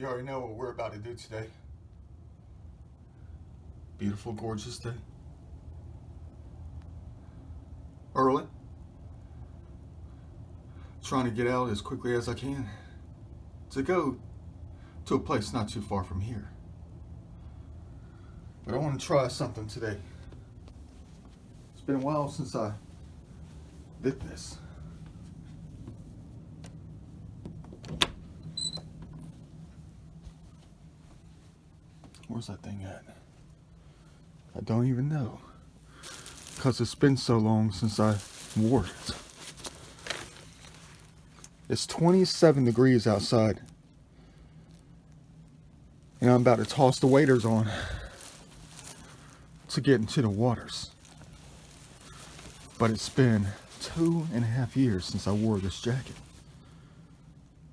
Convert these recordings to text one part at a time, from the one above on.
You already know what we're about to do today. Beautiful, gorgeous day. Early. Trying to get out as quickly as I can to go to a place not too far from here. But I want to try something today. It's been a while since I did this. Where's that thing at? I don't even know. Because it's been so long since I wore it. It's 27 degrees outside. And I'm about to toss the waders on to get into the waters. But it's been 2.5 years since I wore this jacket.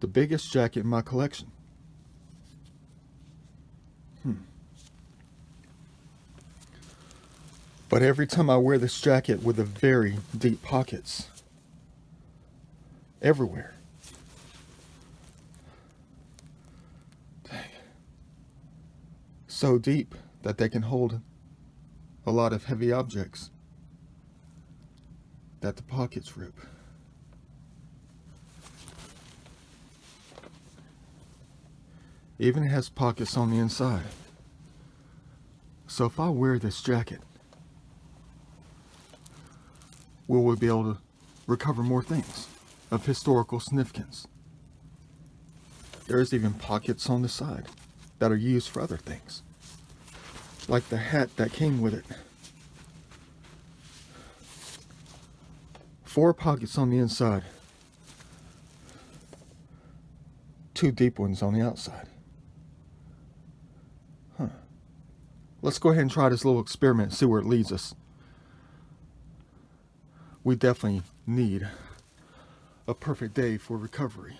The biggest jacket in my collection. But every time I wear this jacket with the very deep pockets, everywhere. Dang. So deep that they can hold a lot of heavy objects that the pockets rip. Even has pockets on the inside. So if I wear this jacket, will we be able to recover more things of historical significance? There's even pockets on the side that are used for other things, like the hat that came with it. 4 pockets on the inside, 2 deep ones on the outside. Let's go ahead and try this little experiment and see where it leads us. We definitely need a perfect day for recovery.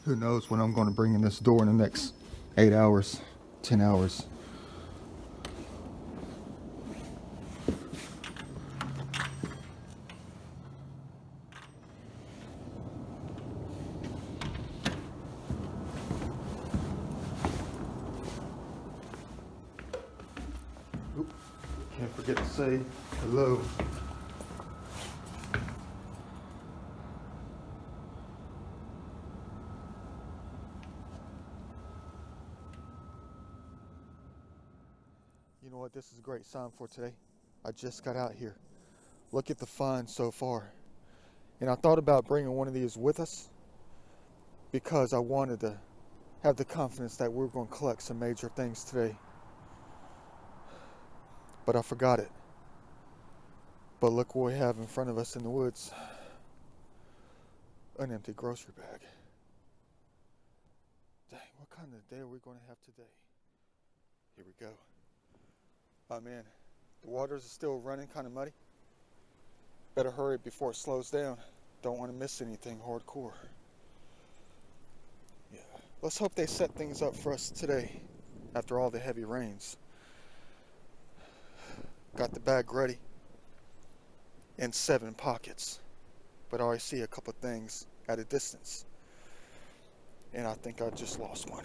Who knows when I'm going to bring in this door in the next 8 hours, 10 hours. Oop, can't forget to say hello. You know what, this is a great sign for today. I just got out here. Look at the find so far. And I thought about bringing one of these with us because I wanted to have the confidence that we're going to collect some major things today. But I forgot it. But look what we have in front of us in the woods. An empty grocery bag. Dang, what kind of day are we going to have today? Here we go. Oh man, the waters are still running kind of muddy. Better hurry before it slows down. Don't want to miss anything hardcore. Yeah, let's hope they set things up for us today after all the heavy rains. Got the bag ready in 7 pockets, but I already see a couple things at a distance. And I think I just lost one.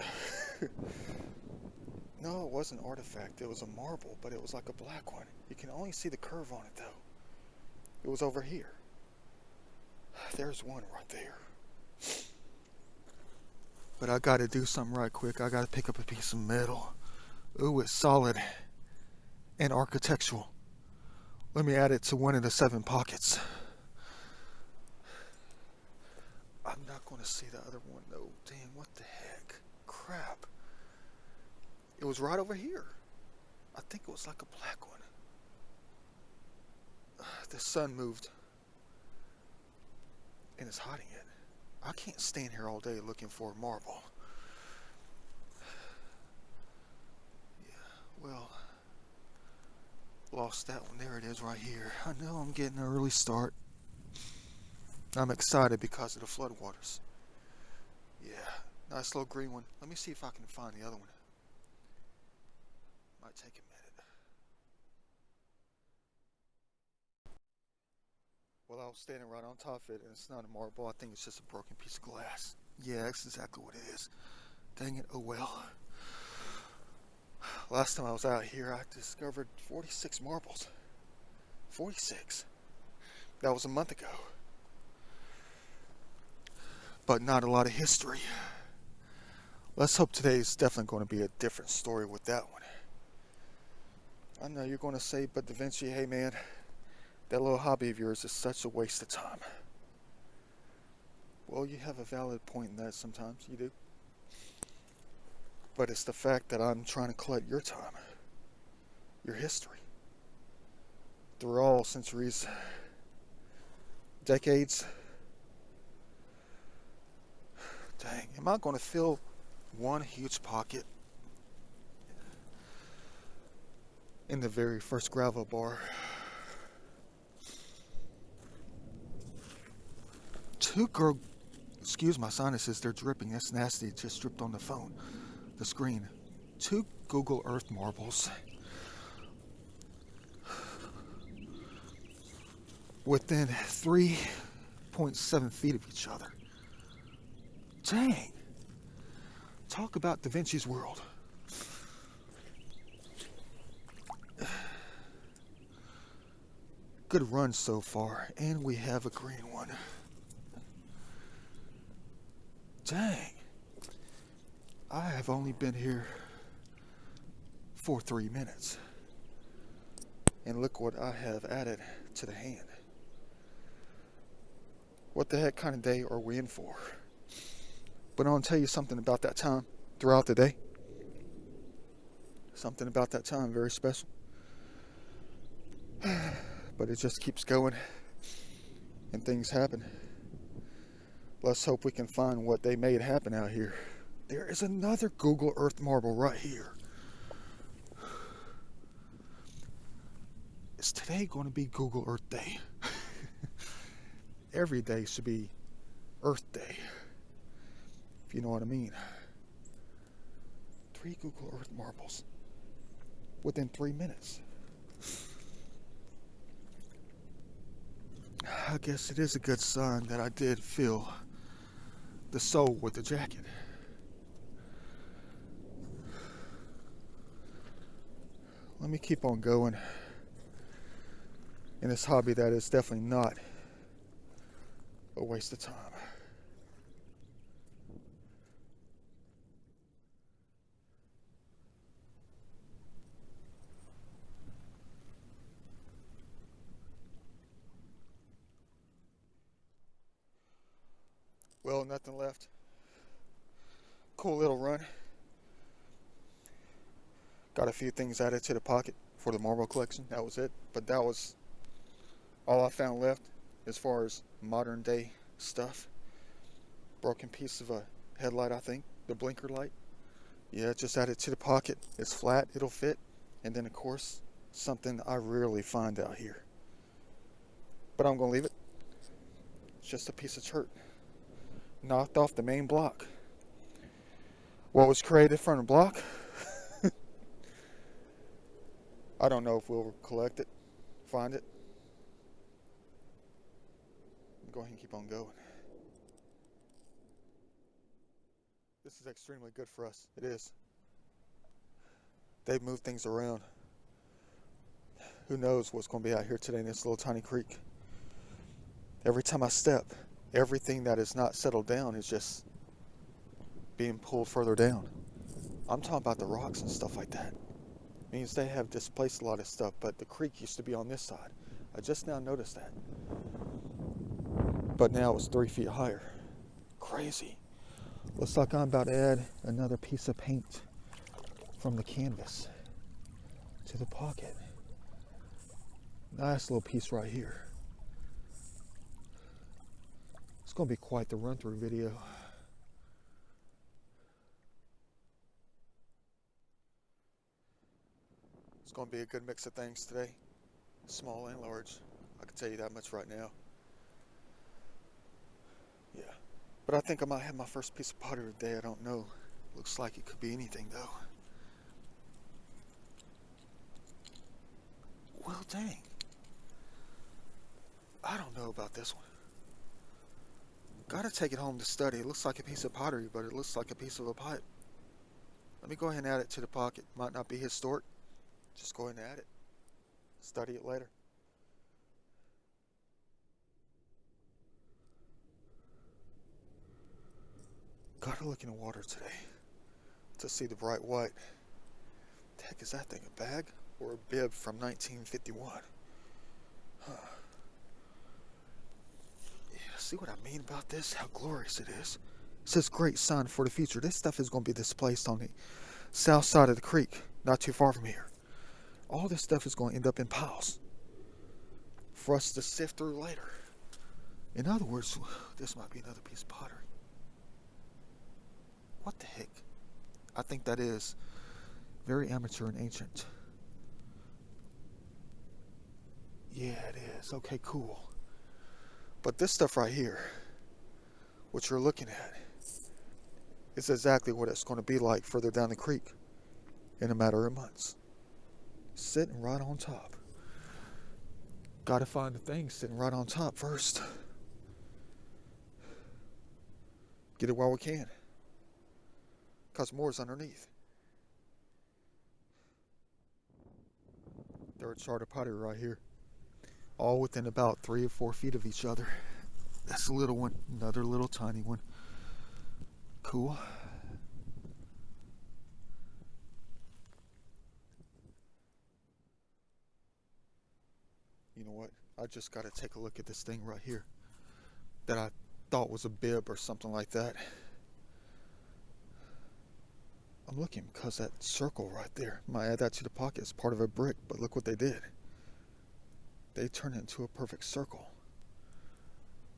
No, it wasn't an artifact. It was a marble, but it was like a black one. You can only see the curve on it, though. It was over here. There's one right there. But I gotta do something right quick. I gotta pick up a piece of metal. Ooh, it's solid and architectural. Let me add it to one of the 7 pockets. I'm not gonna see the other one, though. Dang, what the heck? Crap. It was right over here. I think it was like a black one. The sun moved and it's hiding it. I can't stand here all day looking for a marble. Yeah, well, Lost that one. There it is right here. I know I'm getting an early start. I'm excited because of the floodwaters. Yeah, nice little green one. Let me see if I can find the other one. Might take a minute. Well, I was standing right on top of it, and it's not a marble. I think it's just a broken piece of glass. Yeah, that's exactly what it is. Dang it, oh well. Last time I was out here, I discovered 46 marbles. 46. That was a month ago. But not a lot of history. Let's hope today's definitely going to be a different story with that one. I know you're going to say, but Da Vinci, hey man, that little hobby of yours is such a waste of time. Well, you have a valid point in that sometimes, you do. But it's the fact that I'm trying to collect your time, your history, through all centuries, decades. Dang, am I going to fill one huge pocket in the very first gravel bar? Excuse my sinuses, they're dripping. That's nasty. It just dripped on the phone, the screen. 2 Google Earth marbles within 3.7 feet of each other. Dang. Talk about Da Vinci's world. Good run so far, and we have a green one. Dang. I have only been here for 3 minutes. And look what I have added to the hand. What the heck kind of day are we in for? But I want to tell you something about that time throughout the day. Something about that time very special. But it just keeps going and things happen. Let's hope we can find what they made happen out here. There is another Google Earth marble right here. Is today going to be Google Earth Day? Every day should be Earth Day, if you know what I mean. 3 Google Earth marbles within 3 minutes. I guess it is a good sign that I did fill the sole with the jacket. Let me keep on going in this hobby that is definitely not a waste of time. Well, nothing left. Cool little run. Got a few things added to the pocket for the marble collection. That was it. But that was all I found left as far as modern day stuff. Broken piece of a headlight, I think. The blinker light. Yeah, just add it to the pocket. It's flat, it'll fit. And then of course, something I rarely find out here. But I'm gonna leave it. It's just a piece of chert. Knocked off the main block. What was created from the block? I don't know if we'll collect it, find it. Go ahead and keep on going. This is extremely good for us. It is. They've moved things around. Who knows what's going to be out here today in this little tiny creek. Every time I step, everything that is not settled down is just being pulled further down. I'm talking about the rocks and stuff like that. Means they have displaced a lot of stuff, but the creek used to be on this side. I just now noticed that. But now it's 3 feet higher. Crazy. Looks like I'm about to add another piece of paint from the canvas to the pocket. Nice little piece right here. It's going to be quite the run-through video. It's going to be a good mix of things today, small and large. I can tell you that much right now. Yeah. But I think I might have my first piece of pottery today. I don't know. Looks like it could be anything though. Well, dang. I don't know about this one. Gotta take it home to study. It looks like a piece of pottery, but it looks like a piece of a pipe. Let me go ahead and add it to the pocket. Might not be historic. Just go ahead and add it. Study it later. Gotta look in the water today to see the bright white. The heck is that thing? A bag or a bib from 1951? Huh. Yeah, see what I mean about this? How glorious it is. It says great sign for the future. This stuff is going to be displaced on the south side of the creek, not too far from here. All this stuff is going to end up in piles for us to sift through later. In other words, this might be another piece of pottery. What the heck? I think that is very amateur and ancient. Yeah, it is. Okay, cool. But this stuff right here, what you're looking at, is exactly what it's going to be like further down the creek in a matter of months. Sitting right on top. Gotta find the thing sitting right on top first. Get it while we can. Because more's underneath. Third chart of pottery right here. All within about 3 or 4 feet of each other. That's a little one. Another little tiny one. Cool. You know what? I just got to take a look at this thing right here that I thought was a bib or something like that. I'm looking because that circle right there, might add that to the pocket as part of a brick, but look what they did. They turned it into a perfect circle.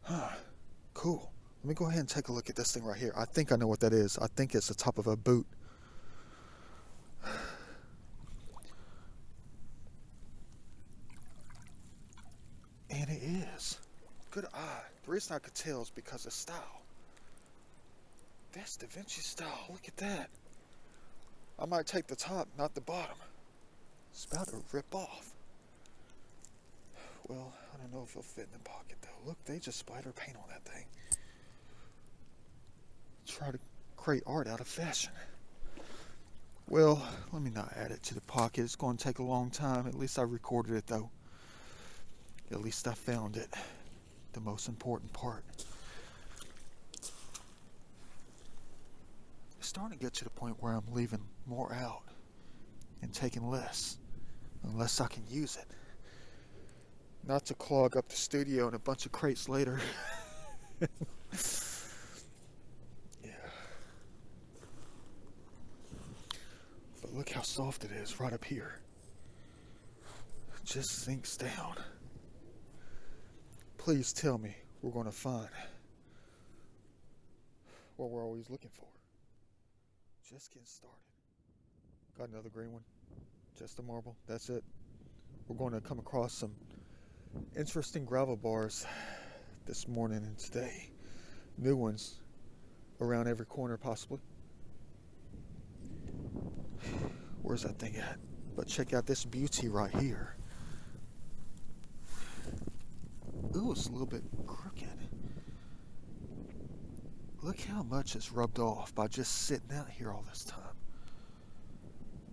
Huh. Cool. Let me go ahead and take a look at this thing right here. I think I know what that is. I think it's the top of a boot. And it is. Good eye. The reason I could tell is because of style. That's the Vinci style. Look at that. I might take the top, not the bottom. It's about to rip off. Well, I don't know if it'll fit in the pocket though. Look, they just splatter paint on that thing. Try to create art out of fashion. Well, let me not add it to the pocket. It's going to take a long time. At least I recorded it though. At least I found it. The most important part. It's starting to get to the point where I'm leaving more out and taking less, unless I can use it. Not to clog up the studio and a bunch of crates later. Yeah. But look how soft it is right up here. It just sinks down. Please tell me we're going to find what we're always looking for. Just getting started. Got another green one. Just a marble. That's it. We're going to come across some interesting gravel bars this morning and today. New ones around every corner possibly. Where's that thing at? But check out this beauty right here. Ooh, it's a little bit crooked. Look how much it's rubbed off by just sitting out here all this time.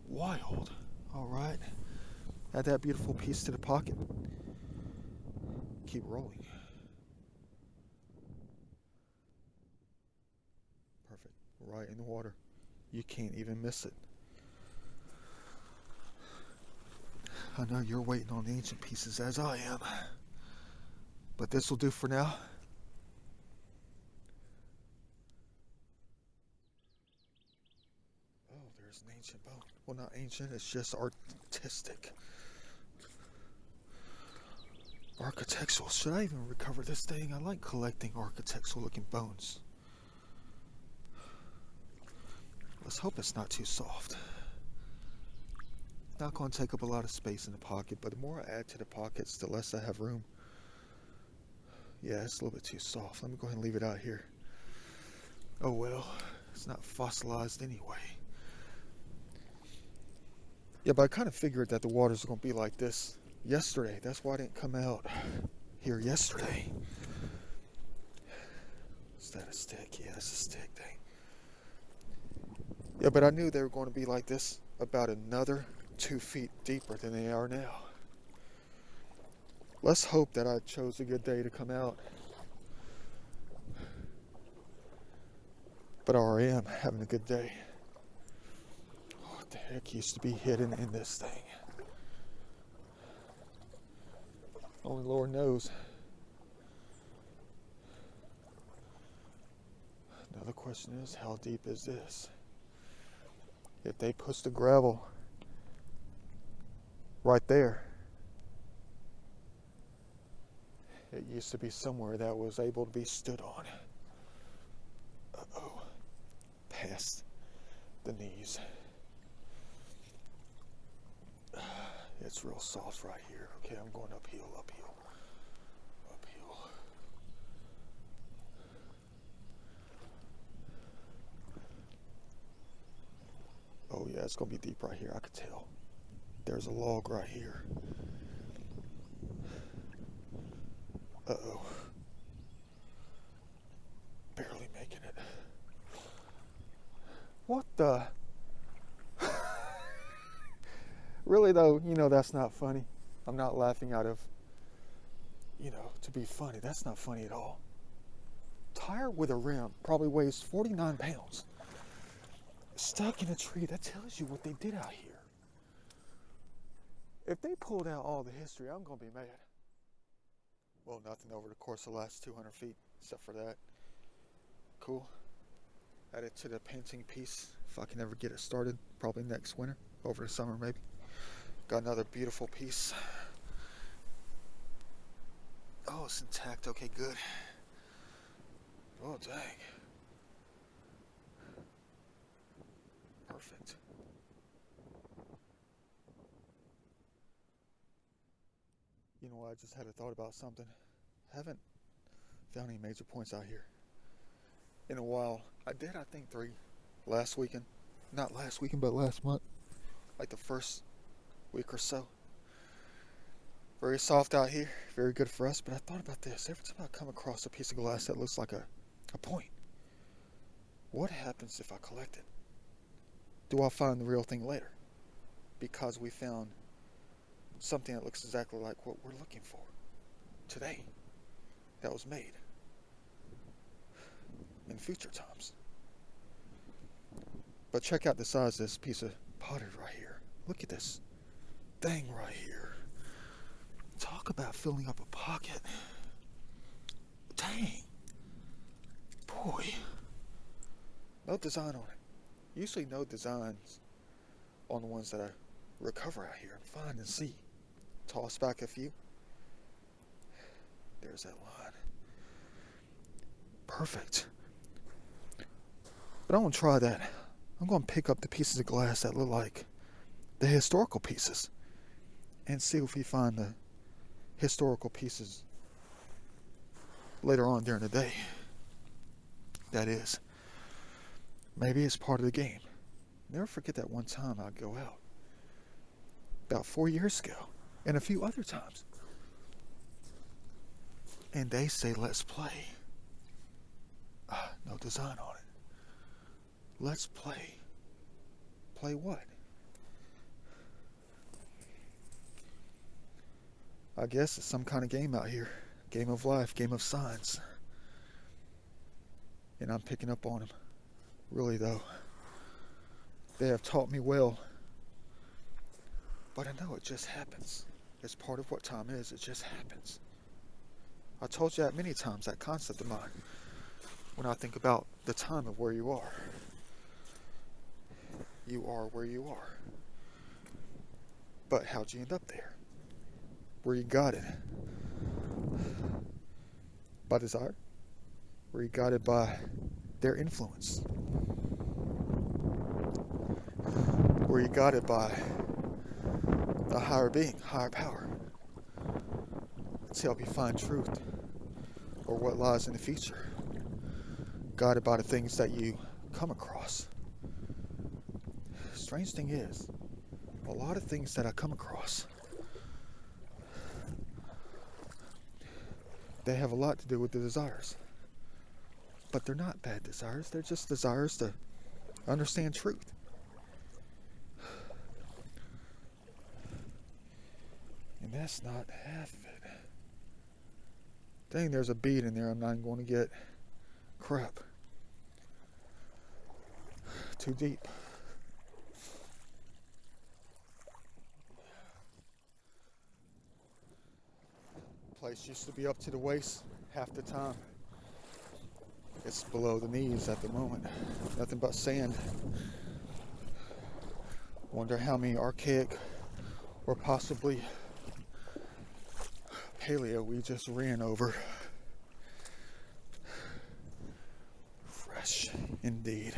Wild. Alright. Add that beautiful piece to the pocket. Keep rolling. Perfect. Right in the water. You can't even miss it. I know you're waiting on the ancient pieces as I am. But this will do for now. Oh, there's an ancient bone. Well, not ancient, it's just artistic. Architectural. Should I even recover this thing? I like collecting architectural looking bones. Let's hope it's not too soft. Not going to take up a lot of space in the pocket, but the more I add to the pockets, the less I have room. Yeah, it's a little bit too soft. Let me go ahead and leave it out here. Oh well, it's not fossilized anyway. Yeah, but I kind of figured that the water's going to be like this yesterday. That's why I didn't come out here yesterday. Is that a stick? Yeah, it's a stick thing. Yeah, but I knew they were going to be like this about another 2 feet deeper than they are now. Let's hope that I chose a good day to come out. But I already am having a good day. What the heck used to be hidden in this thing? Only Lord knows. Another question is, how deep is this? If they push the gravel right there, it used to be somewhere that was able to be stood on. Uh-oh. Past the knees. It's real soft right here. Okay, I'm going uphill, uphill, uphill. Oh yeah, it's going to be deep right here. I could tell. There's a log right here. Uh-oh. Barely making it. What the? Really though, that's not funny. I'm not laughing out of, to be funny. That's not funny at all. Tire with a rim probably weighs 49 pounds. Stuck in a tree. That tells you what they did out here. If they pulled out all the history, I'm going to be mad. Well, nothing over the course of the last 200 feet, except for that. Cool. Add it to the painting piece, if I can ever get it started, probably next winter, over the summer maybe. Got another beautiful piece. Oh, it's intact, okay, good. Oh, dang. Perfect. I just had a thought about something. Haven't found any major points out here in a while. I did, I think, 3 last weekend. Not last weekend, but last month. Like the first week or so. Very soft out here. Very good for us. But I thought about this. Every time I come across a piece of glass that looks like a point, what happens if I collect it? Do I find the real thing later? Because we found something that looks exactly like what we're looking for today, that was made in future times. But check out the size of this piece of pottery right here. Look at this thing right here. Talk about filling up a pocket. Dang. Boy. No design on it. Usually no designs on the ones that I recover out here and find and see. Toss back a few. There's that line. Perfect. But I want to try that. I'm going to pick up the pieces of glass that look like the historical pieces and see if we find the historical pieces later on during the day. That is, maybe it's part of the game. Never forget that one time I'd go out about 4 years ago and a few other times, and they say let's play. No design on it. Let's play. Play what? I guess it's some kind of game out here. Game of life, game of science. And I'm picking up on them. Really though. They have taught me well. But I know it just happens. It's part of what time is. It just happens. I told you that many times, that concept of mine. When I think about the time of where you are. You are where you are. But how'd you end up there? Where you got it? By desire? Where you got it by their influence? Where you got it by a higher being, higher power, to help you find truth or what lies in the future, guided by the things that you come across. Strange thing is, a lot of things that I come across, they have a lot to do with the desires. But they're not bad desires, they're just desires to understand truth. And that's not half of it. Dang, there's a bead in there I'm not going to get. Crap. Too deep. Place used to be up to the waist half the time. It's below the knees at the moment. Nothing but sand. Wonder how many archaic or possibly paleo we just ran over. Fresh indeed.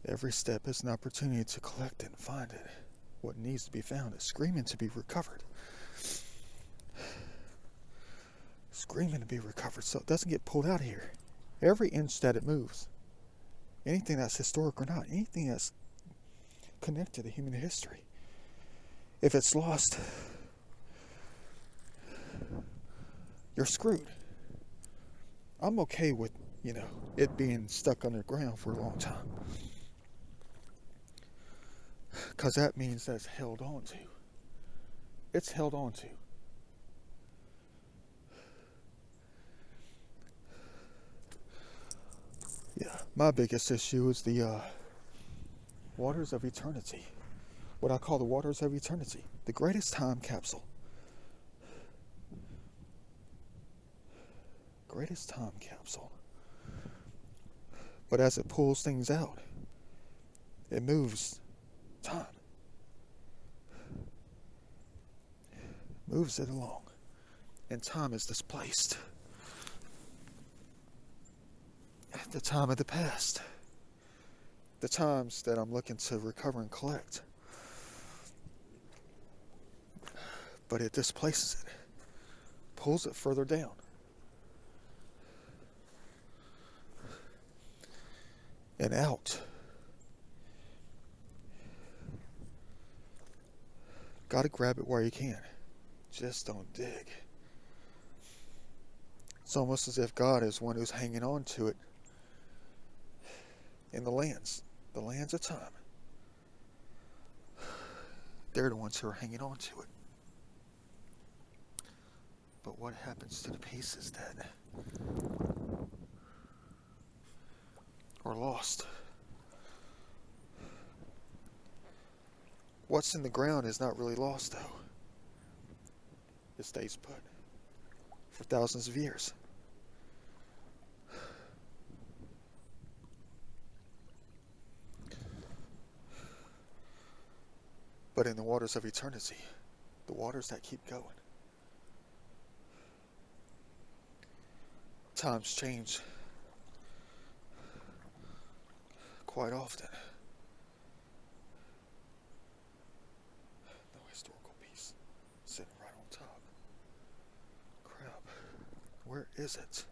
Every step is an opportunity to collect it and find it. What needs to be found is screaming to be recovered. Screaming to be recovered so it doesn't get pulled out of here. Every inch that it moves, anything that's historic or not, anything that's connected to human history, if it's lost, you're screwed. I'm okay with, it being stuck underground for a long time. Because that means that it's held on to. It's held on to. Yeah, my biggest issue is the waters of eternity. What I call the waters of eternity. The greatest time capsule. Greatest time capsule. But as it pulls things out, it moves time. Moves it along. And time is displaced. The time of the past. The times that I'm looking to recover and collect. But it displaces it. Pulls it further down. And out. Gotta grab it where you can. Just don't dig. It's almost as if God is one who's hanging on to it in the lands of time. They're the ones who are hanging on to it. But what happens to the pieces that are lost? What's in the ground is not really lost, though. It stays put for thousands of years. But in the waters of eternity, the waters that keep going, times change quite often. No historical piece sitting right on top. Crap. Where is it?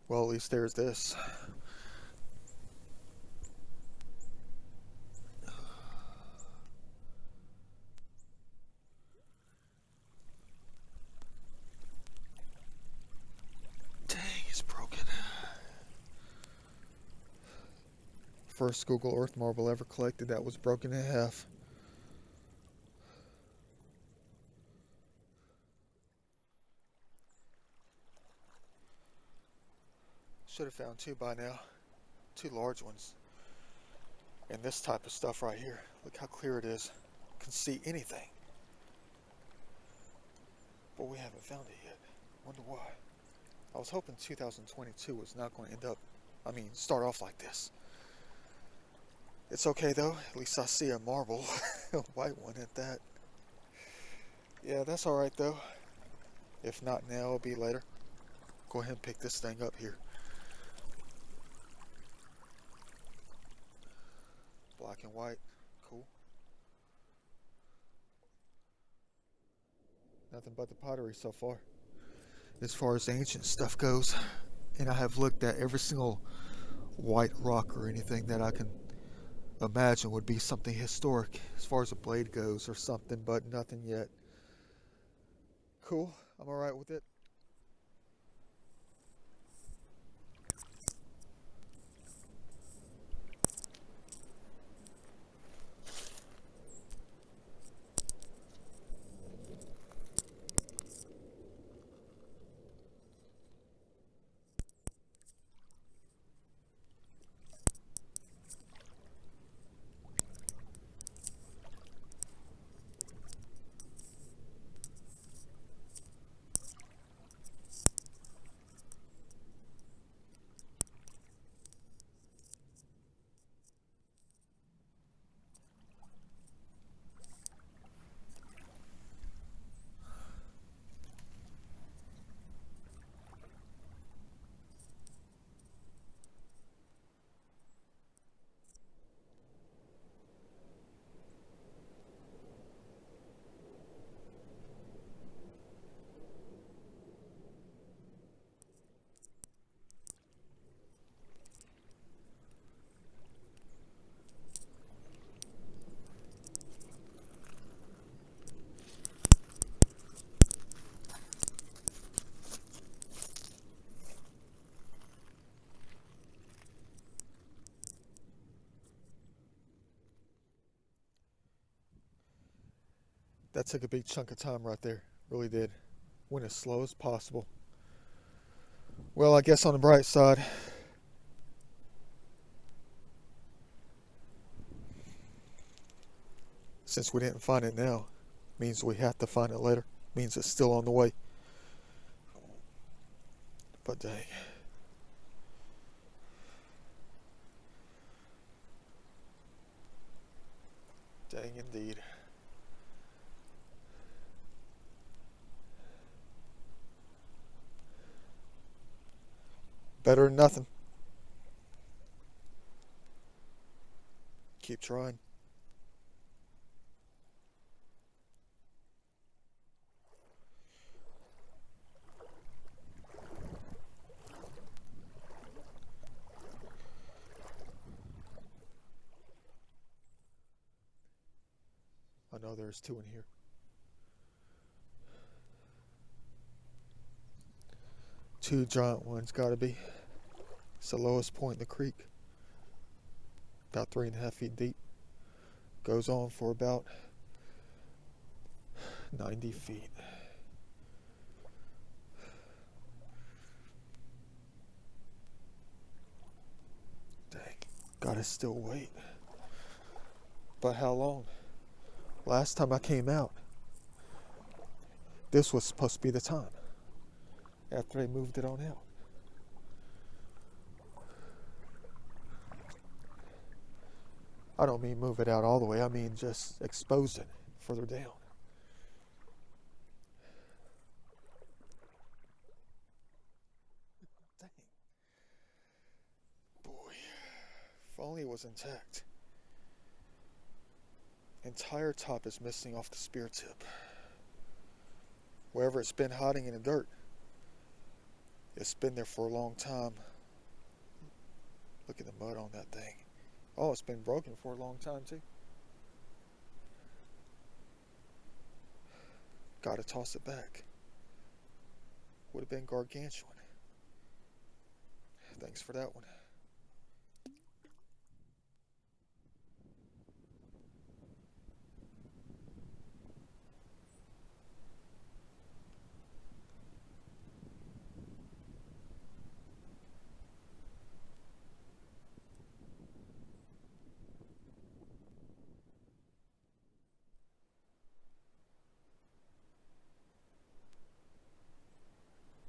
Well, at least there's this. Dang, it's broken. First Google Earth marble ever collected that was broken in half. Should have found two by now. Two large ones. And this type of stuff right here. Look how clear it is. Can see anything. But we haven't found it yet. Wonder why. I was hoping 2022 was not going to start off like this. It's okay though, at least I see a marble, a white one at that. Yeah, that's alright though. If not now, it'll be later. Go ahead and pick this thing up here. Black and white, cool. Nothing but the pottery so far, as far as ancient stuff goes. And I have looked at every single white rock or anything that I can imagine would be something historic as far as a blade goes or something, but nothing yet. Cool, I'm alright with it. That took a big chunk of time right there, really did. Went as slow as possible. Well, I guess on the bright side, since we didn't find it now, means we have to find it later. Means it's still on the way. But dang. Dang indeed. Better than nothing. Keep trying. I know there's two in here. Two giant ones, gotta be. It's the lowest point in the creek. About 3.5 feet deep. Goes on for about 90 feet. Dang. Gotta still wait. But how long? Last time I came out, this was supposed to be the time. After they moved it on out. I don't mean move it out all the way, I mean just expose it further down. Dang. Boy, if only it was intact. Entire top is missing off the spear tip. Wherever it's been hiding in the dirt, it's been there for a long time. Look at the mud on that thing. Oh, it's been broken for a long time too. Gotta toss it back. Would have been gargantuan. Thanks for that one.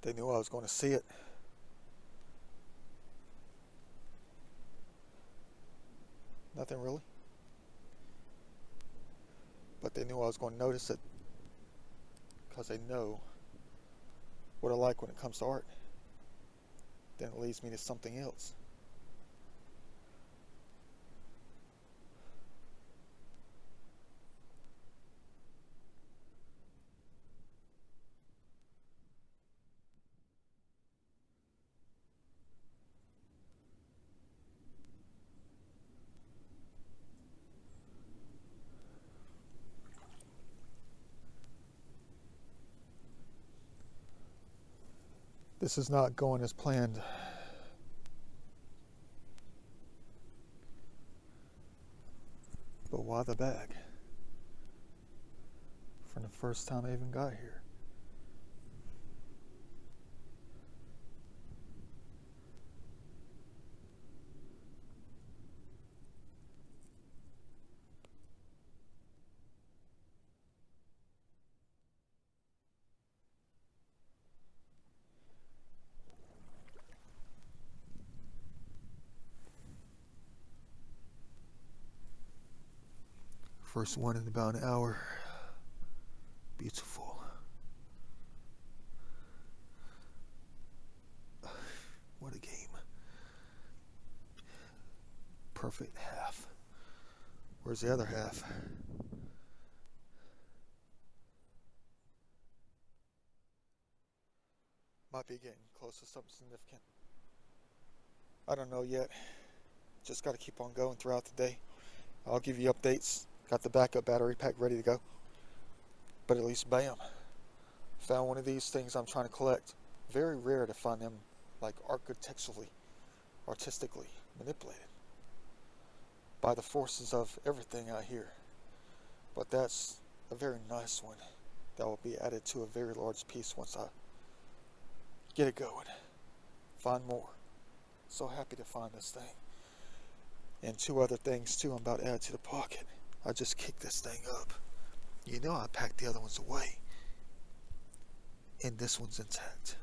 They knew I was going to see it. Nothing really. But they knew I was going to notice it because they know what I like when it comes to art. Then it leads me to something else. This is not going as planned. But why the bag? From the first time I even got here. First one in about an hour. Beautiful. What a game. Perfect half. Where's the other half? Might be getting close to something significant. I don't know yet. Just got to keep on going throughout the day. I'll give you updates. Got the backup battery pack ready to go. But at least, bam. Found one of these things I'm trying to collect. Very rare to find them like artistically manipulated by the forces of everything out here. But that's a very nice one that will be added to a very large piece once I get it going. Find more. So happy to find this thing. And two other things too I'm about to add to the pocket. I just kicked this thing up. You know I packed the other ones away. And this one's intact.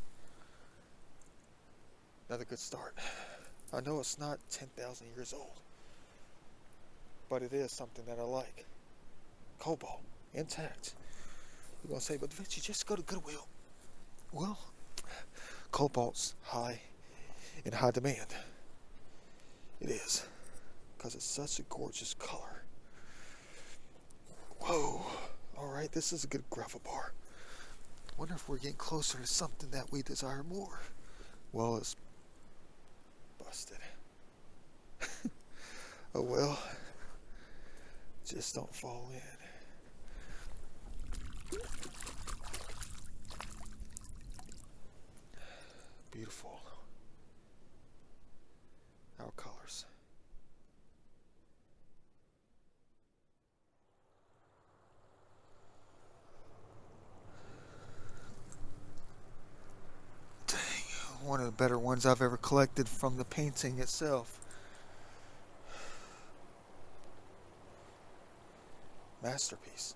Another good start. I know it's not 10,000 years old. But it is something that I like. Cobalt. Intact. You're going to say, but Vinci, just go to Goodwill. Well, cobalt's in high demand. It is. Because it's such a gorgeous color. Whoa. Alright, this is a good gravel bar. Wonder if we're getting closer to something that we desire more. Well, it's busted. Oh well. Just don't fall in. Beautiful. Our colors. Dang, one of the better ones I've ever collected from the painting itself. Masterpiece.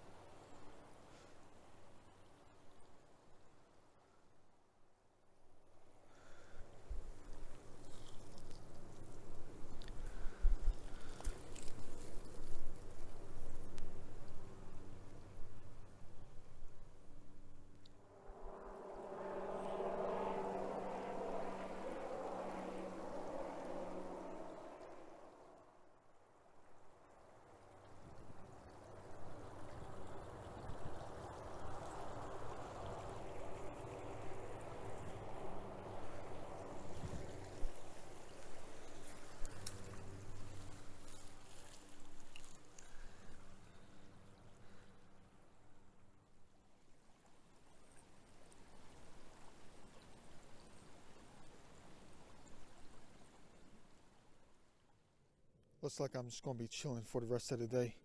Looks like I'm just going to be chilling for the rest of the day.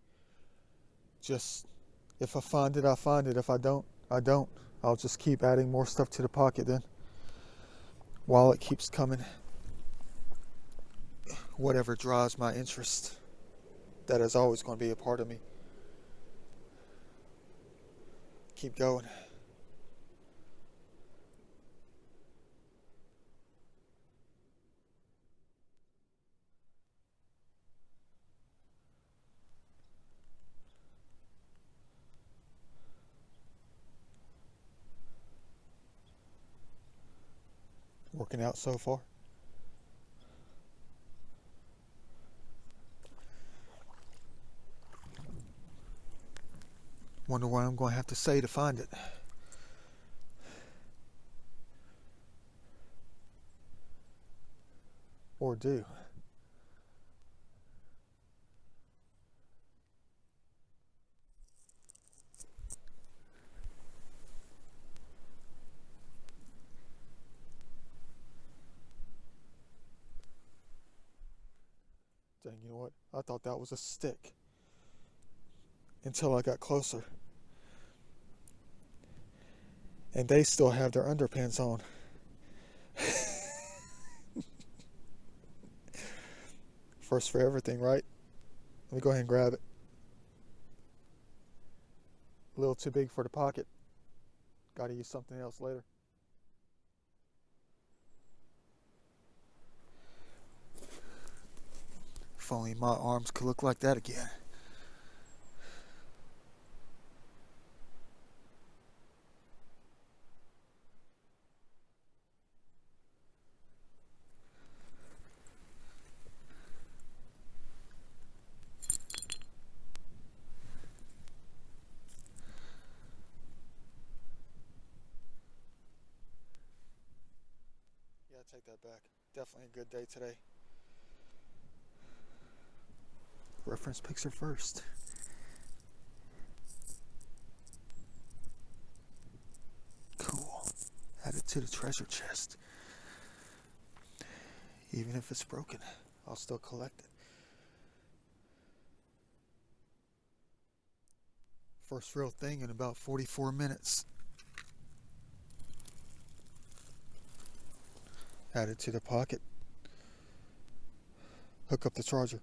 Just, if I find it, I find it. If I don't, I don't. I'll just keep adding more stuff to the pocket then. While it keeps coming. Whatever drives my interest. That is always going to be a part of me. Keep going. working out so far. Wonder what I'm going to have to say to find it. Or do. Dang, you know what? I thought that was a stick. Until I got closer. And they still have their underpants on. First for everything, right? Let me go ahead and grab it. A little too big for the pocket. Gotta use something else later. If only my arms could look like that again. Yeah, take that back. Definitely a good day today. Reference picture first. Cool. Add it to the treasure chest. Even if it's broken, I'll still collect it. First real thing in about 44 minutes. Add it to the pocket. Hook up the charger.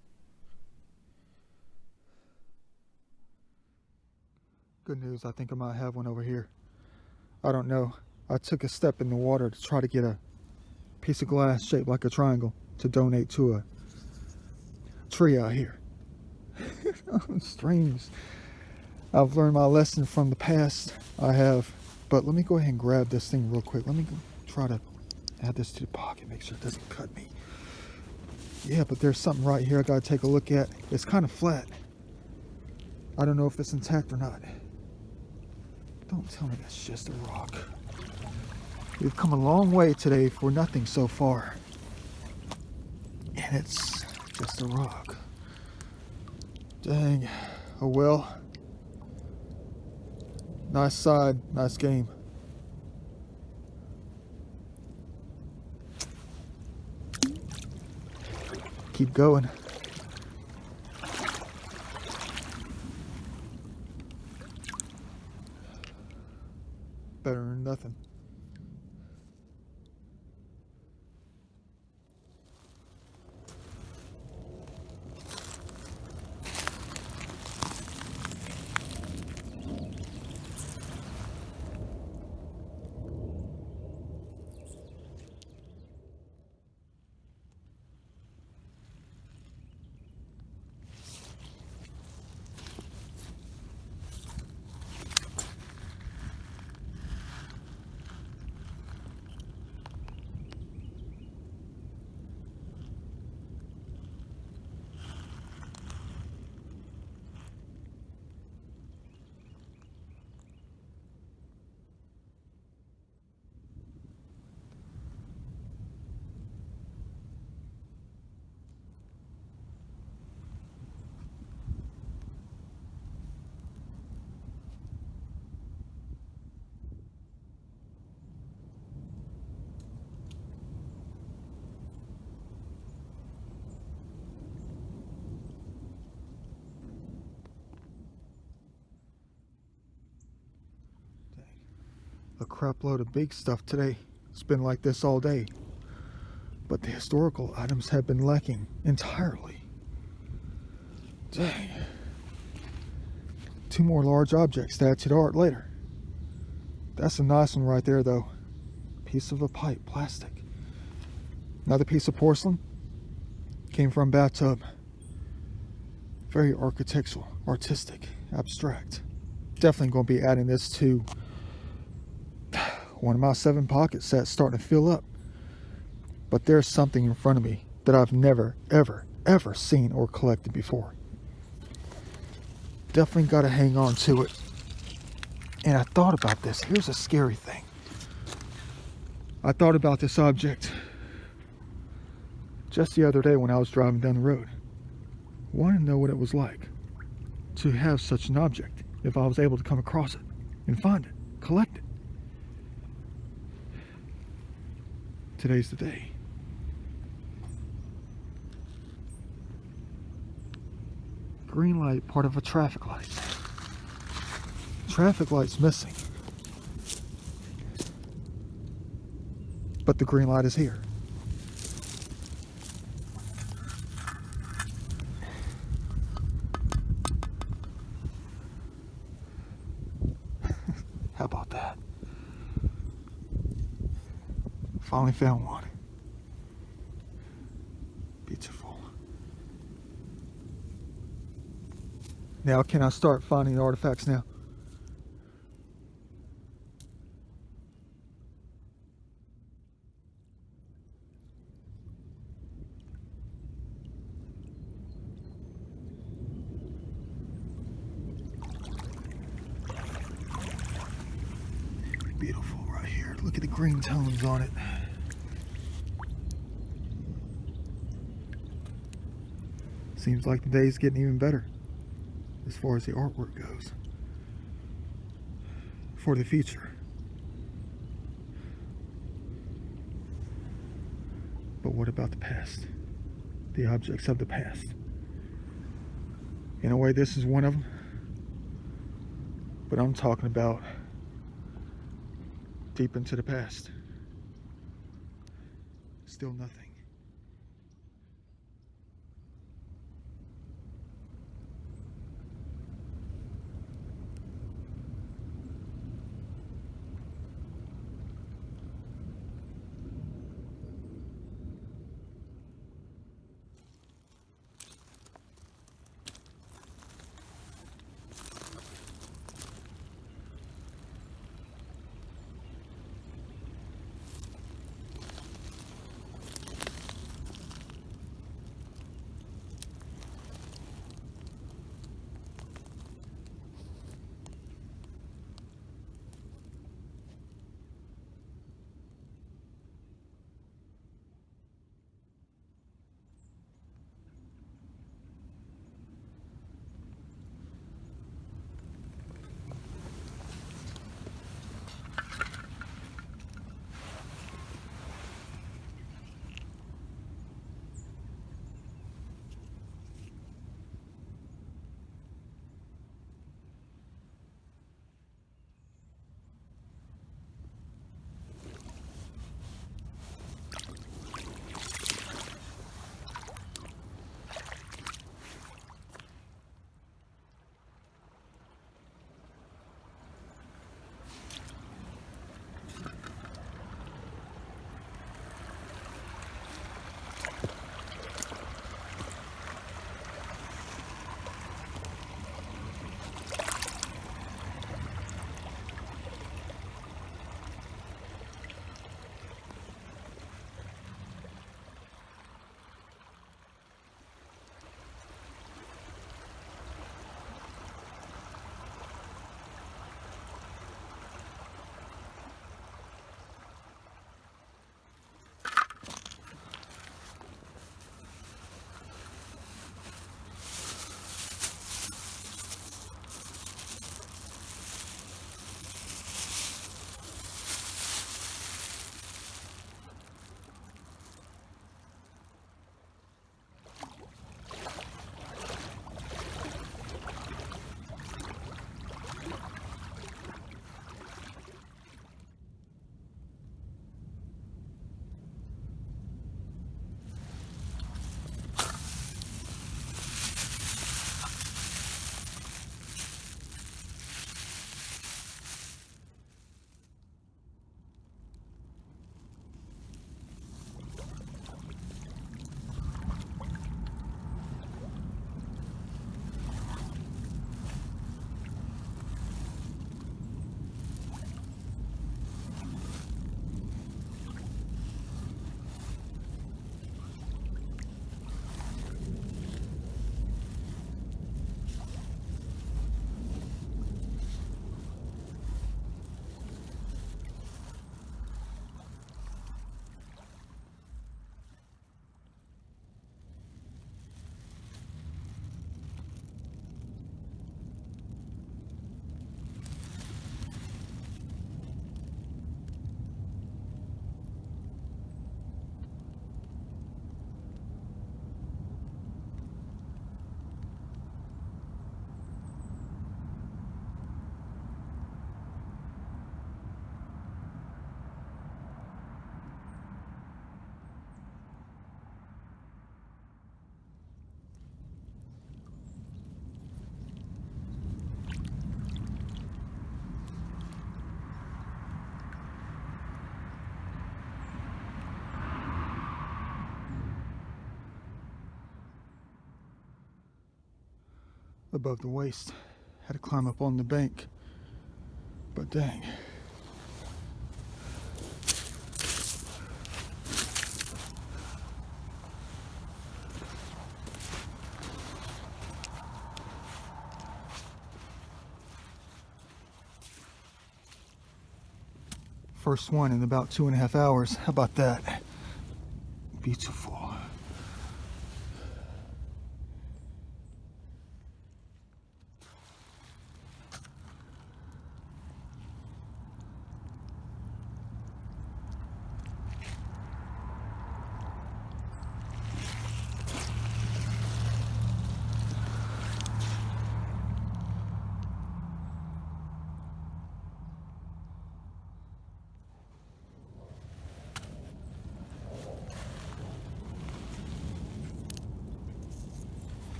Good news, I think I might have one over here. I don't know. I took a step in the water to try to get a piece of glass shaped like a triangle to donate to a tree out here. Strange. I've learned my lesson from the past. I have. But let me go ahead and grab this thing real quick. Let me try to add this to the pocket, make sure it doesn't cut me. Yeah, but there's something right here I gotta take a look at. It's kind of flat. I don't know if it's intact or not. Don't tell me that's just a rock. We've come a long way today for nothing so far. And it's just a rock. Dang. Oh well. Nice side, nice game. Keep going. Better than nothing. A crap load of big stuff today. It's been like this all day. But the historical items have been lacking entirely. Dang. 2 more large objects to add to the art later. That's a nice one right there though. Piece of a pipe, plastic. Another piece of porcelain. Came from a bathtub. Very architectural, artistic, abstract. Definitely going to be adding this to one of my 7 pocket sets starting to fill up. But there's something in front of me that I've never, ever, ever seen or collected before. Definitely got to hang on to it. And I thought about this. Here's a scary thing. I thought about this object just the other day when I was driving down the road. Wanted to know what it was like to have such an object, if I was able to come across it and find it, collect it. Today's the day. Green light, part of a traffic light. Traffic light's missing. But the green light is here. How about that? Finally found one. Beautiful. Now can I start finding the artifacts now? Beautiful right here. Look at the green tones on it. Seems like the day's getting even better as far as the artwork goes for the future. But what about the past? The objects of the past. In a way, this is one of them. But I'm talking about deep into the past. Still nothing. above the waist. Had to climb up on the bank. But dang. First one in about 2.5 hours. How about that? Beautiful.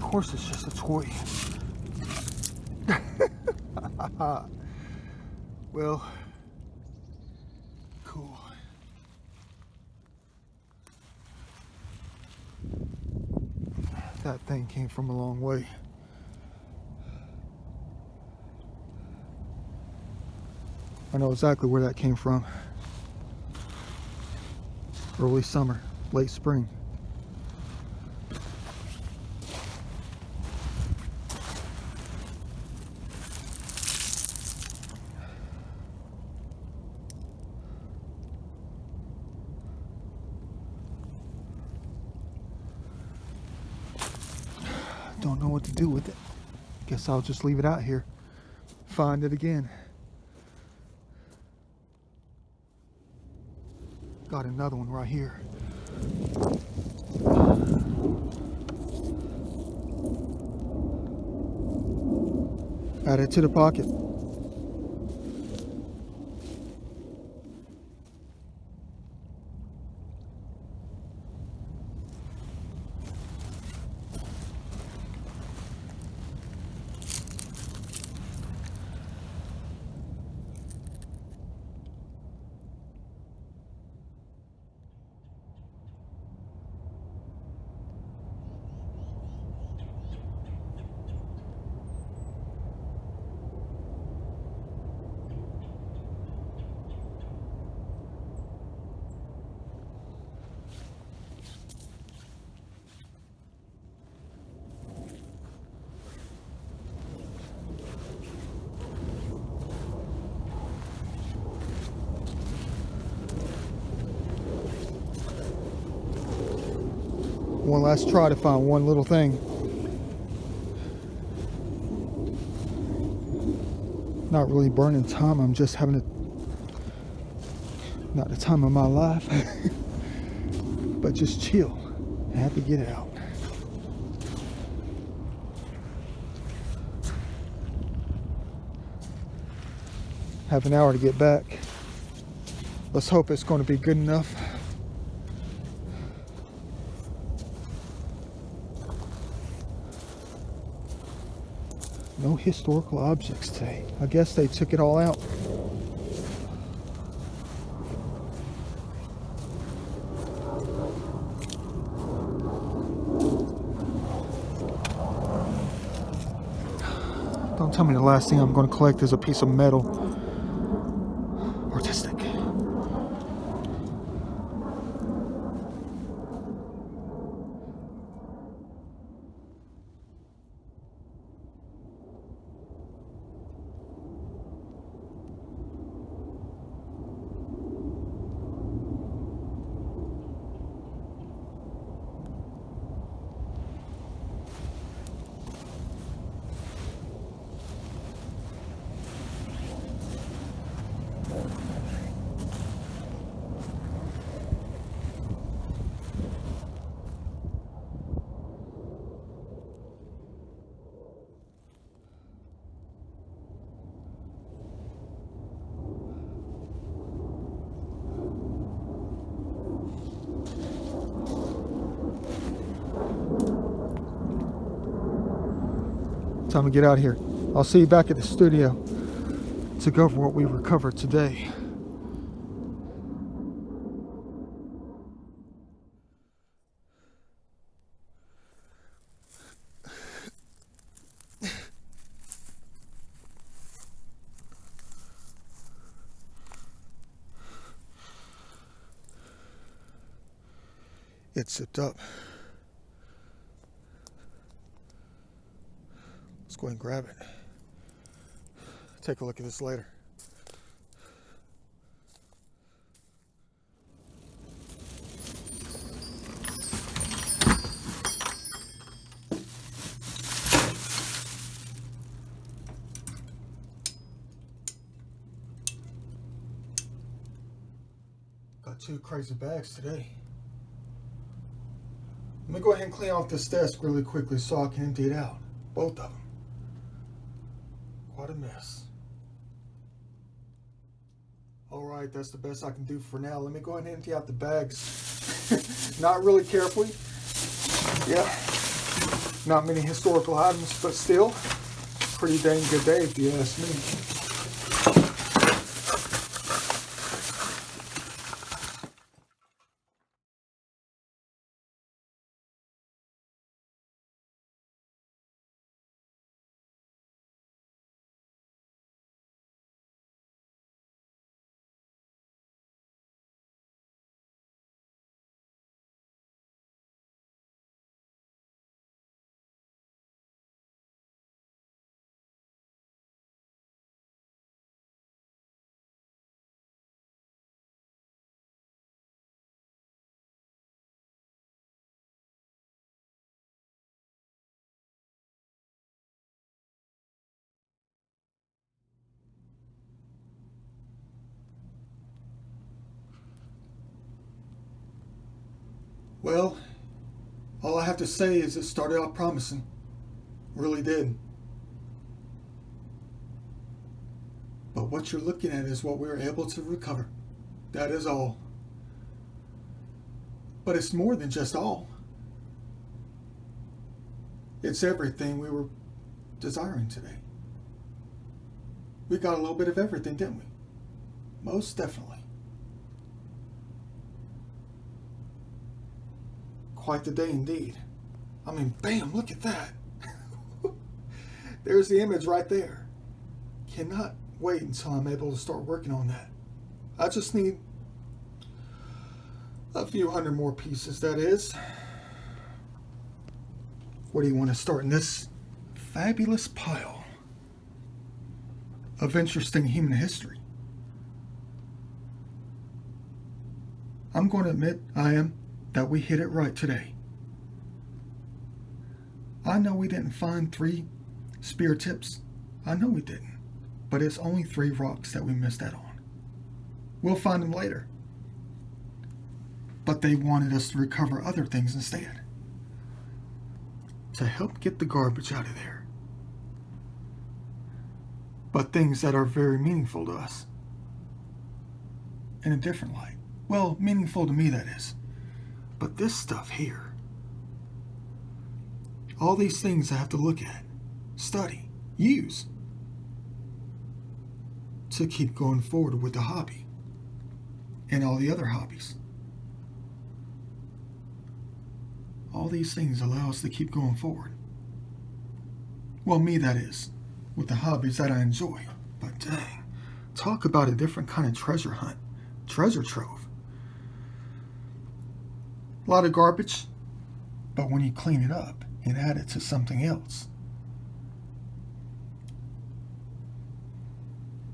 Of course it's just a toy. Well, cool. That thing came from a long way. I know exactly where that came from. Early summer, late spring. Don't know what to do with it. Guess I'll just leave it out here. Find it again. Got another one right here. Add it to the pocket. one last try to find one little thing. Not really burning time. I'm just having not the time of my life, but just chill. I have to get out. Have an hour to get back. Let's hope it's going to be good enough. No historical objects today. I guess they took it all out. Don't tell me the last thing I'm going to collect is a piece of metal. Artistic. Time to get out of here. I'll see you back at the studio to go over what we recovered today. It's zipped up. Let's go ahead and grab it. Take a look at this later. Got 2 crazy bags today. Let me go ahead and clean off this desk really quickly so I can empty it out. Both of them. Quite a mess. Alright, that's the best I can do for now. Let me go ahead and empty out the bags. Not really carefully. Yeah. Not many historical items, but still, pretty dang good day if you ask me. Well, all I have to say is it started out promising. Really did. But what you're looking at is what we were able to recover. That is all. But it's more than just all. It's everything we were desiring today. We got a little bit of everything, didn't we? Most definitely. Quite the day indeed. I mean, bam, look at that. There's the image right there. Cannot wait until I'm able to start working on that. I just need a few hundred more pieces, that is. Where do you want to start in this fabulous pile of interesting human history? I'm going to admit that we hit it right today. I know we didn't find 3 spear tips. I know we didn't. But it's only 3 rocks that we missed out on. We'll find them later. But they wanted us to recover other things instead, to help get the garbage out of there. But things that are very meaningful to us. In a different light. Well, meaningful to me, that is. But this stuff here, all these things I have to look at, study, use, to keep going forward with the hobby and all the other hobbies. All these things allow us to keep going forward. Well, me, that is, with the hobbies that I enjoy. But dang, talk about a different kind of treasure hunt, treasure trove. A lot of garbage, but when you clean it up and add it to something else,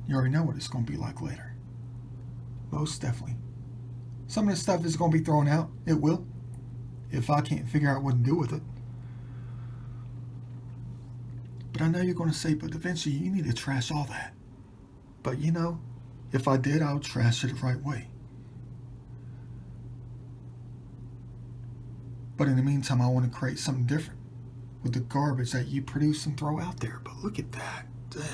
you already know what it's going to be like later. Most definitely. Some of the stuff is going to be thrown out. It will. If I can't figure out what to do with it. But I know you're going to say, but eventually you need to trash all that. But you know, if I did, I would trash it the right way. But in the meantime, I want to create something different with the garbage that you produce and throw out there. But look at that. Dang.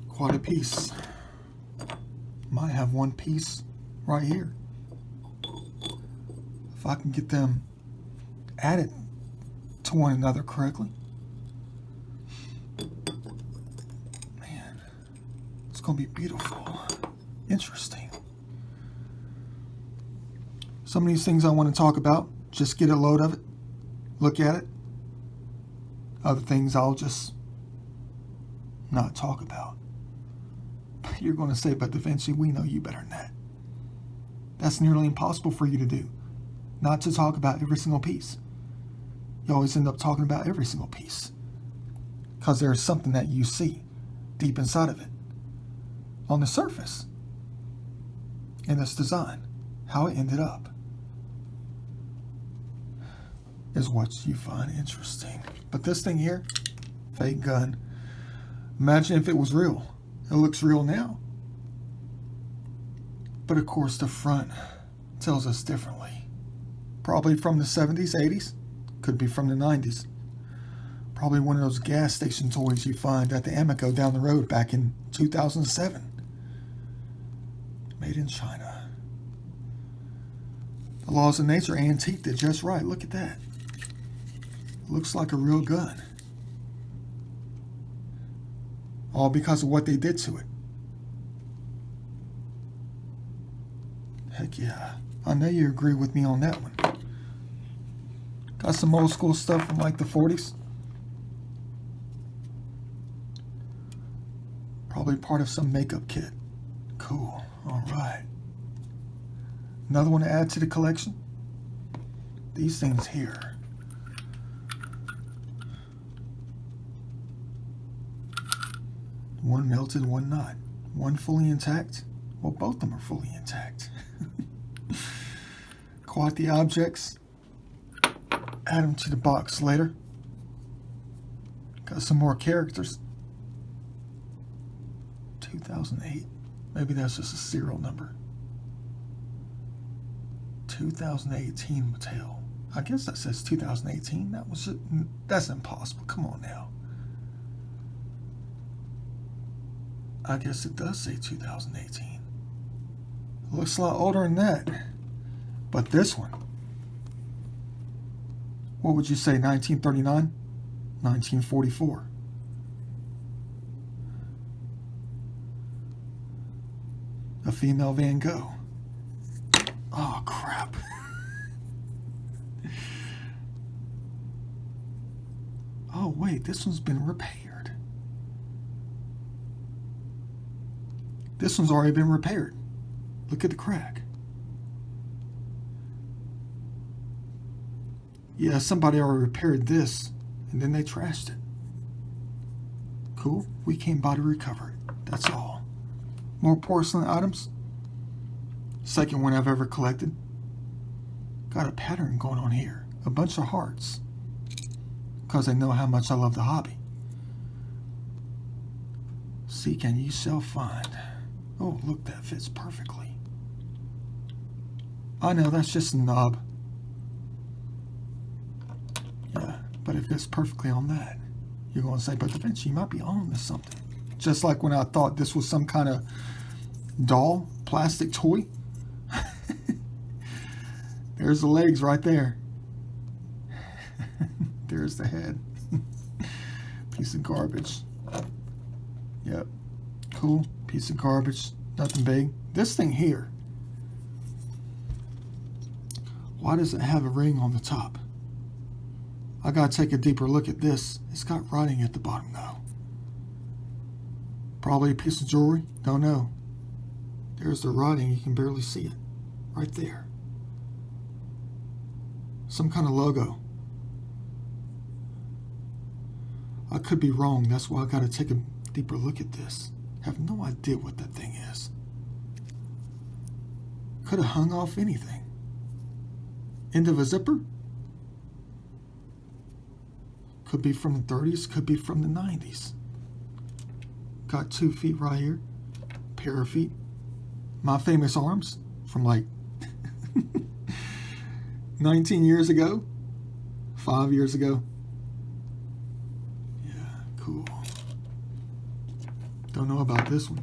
Quite a piece. Might have one piece right here. If I can get them added to one another correctly. Man, it's going to be beautiful. Interesting. Some of these things I want to talk about, just get a load of it, look at it. Other things I'll just not talk about. You're going to say, but Vinci, we know you better than that. That's nearly impossible for you to do. Not to talk about every single piece. You always end up talking about every single piece. Because there's something that you see deep inside of it. On the surface. In its design. How it ended up. Is what you find interesting. But this thing here, fake gun. Imagine if it was real. It looks real now. But of course the front tells us differently. Probably from the 70s, 80s. Could be from the 90s. Probably one of those gas station toys you find at the Amoco down the road back in 2007. Made in China. The laws of nature antiqued it just right. Look at that. Looks like a real gun. All because of what they did to it. Heck yeah. I know you agree with me on that one. Got some old school stuff from like the 40s. Probably part of some makeup kit. Cool. Alright. Another one to add to the collection. These things here. One melted, one not. One fully intact. Well, both of them are fully intact. Quite the objects. Add them to the box later. Got some more characters. 2008. Maybe that's just a serial number. 2018 Mattel. I guess that says 2018. That's impossible. Come on now. I guess it does say 2018. It looks a lot older than that. But this one, what would you say, 1939? 1944. A female Van Gogh. Oh, crap. Oh, wait, this one's been repaired. This one's already been repaired. Look at the crack. Yeah, somebody already repaired this, and then they trashed it. Cool. We came by to recover it. That's all. More porcelain items. Second one I've ever collected. Got a pattern going on here. A bunch of hearts. Because they know how much I love the hobby. Seek and you shall find. Oh, look, that fits perfectly. I know, that's just a knob. Yeah, but it fits perfectly on that. You're going to say, but Da Vinci, you might be on to something. Just like when I thought this was some kind of doll, plastic toy. There's the legs right there. There's the head. Piece of garbage. Yep. Cool. Piece of garbage. Nothing big. This thing here. Why does it have a ring on the top? I gotta take a deeper look at this. It's got writing at the bottom though. Probably a piece of jewelry. Don't know. There's the writing. You can barely see it. Right there. Some kind of logo. I could be wrong. That's why I gotta take a deeper look at this. Have no idea what that thing is. Could have hung off anything. End of a zipper? Could be from the 30s, could be from the 90s. Got 2 feet right here. Pair of feet. My famous arms from like 19 years ago. 5 years ago. Yeah, cool. Don't know about this one.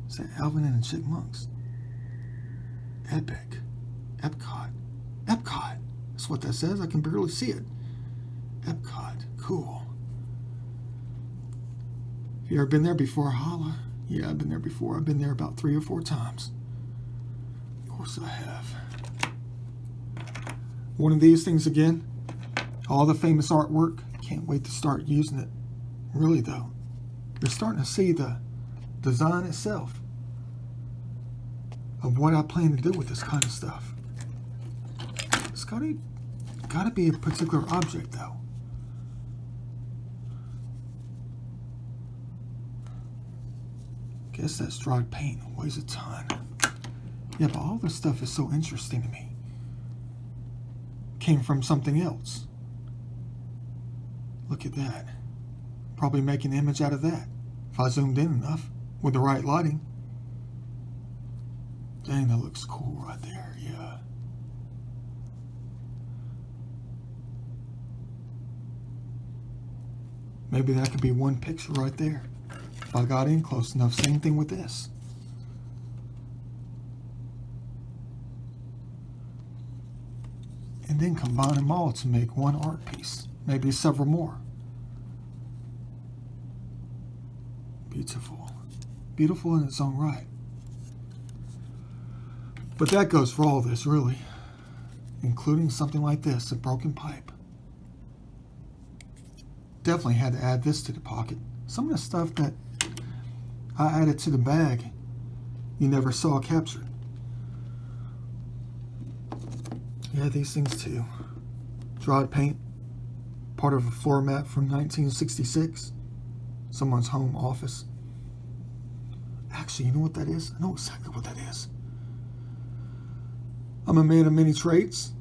Is that Alvin and the Chipmunks? Epic. Epcot. Epcot. That's what that says. I can barely see it. Epcot. Cool. Have you ever been there before? Holla. Yeah, I've been there before. I've been there about 3 or 4 times. Of course I have. One of these things again. All the famous artwork. Can't wait to start using it. Really though. You're starting to see the design itself of what I plan to do with this kind of stuff. It's gotta be a particular object though. Guess that's dried paint. Weighs a ton. Yeah, but all this stuff is so interesting to me. Came from something else. Look at that. Probably make an image out of that if I zoomed in enough with the right lighting. Dang, that looks cool right there. Yeah. Maybe that could be one picture right there if I got in close enough. Same thing with this. And then combine them all to make one art piece. Maybe several more. Beautiful. Beautiful in its own right. But that goes for all this, really. Including something like this, a broken pipe. Definitely had to add this to the pocket. Some of the stuff that I added to the bag, you never saw captured. Yeah, these things too. Dried paint. Part of a floor mat from 1966. Someone's home office. Actually, you know what that is? I know exactly what that is. I'm a man of many trades.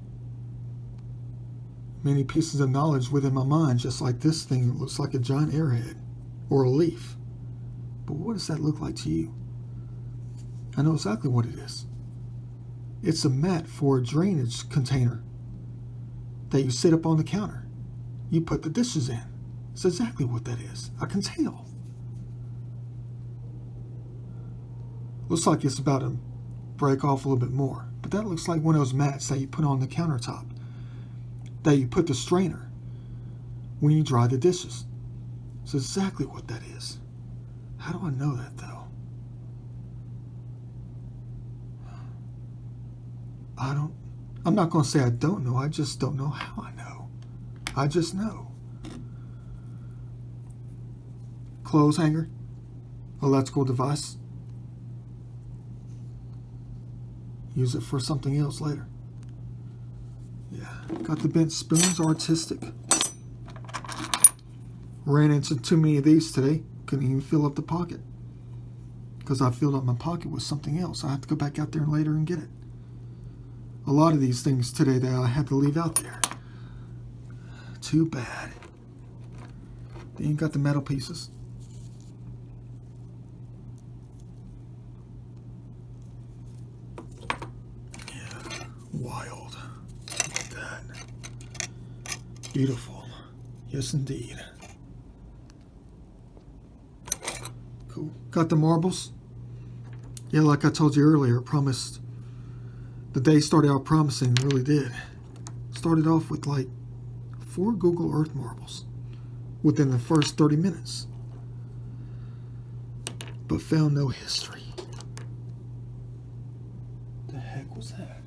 Many pieces of knowledge within my mind, just like this thing that looks like a giant airhead or a leaf. But what does that look like to you? I know exactly what it is. It's a mat for a drainage container that you sit up on the counter. You put the dishes in. It's exactly what that is. I can tell. Looks like it's about to break off a little bit more. But that looks like one of those mats that you put on the countertop. That you put the strainer when you dry the dishes. It's exactly what that is. How do I know that though? I'm not going to say I don't know. I just don't know how I know. I just know. Clothes hanger. Electrical device. Use it for something else later. Yeah. Got the bent spoons. Artistic. Ran into too many of these today. Couldn't even fill up the pocket. Because I filled up my pocket with something else. I have to go back out there later and get it. A lot of these things today that I had to leave out there. Too bad. They ain't got the metal pieces. Yeah, wild. Look at that. Beautiful. Yes, indeed. Cool. Got the marbles. Yeah, like I told you earlier, promised. The day started out promising, really did. Started off with like 4 Google Earth marbles within the first 30 minutes. But found no history. The heck was that?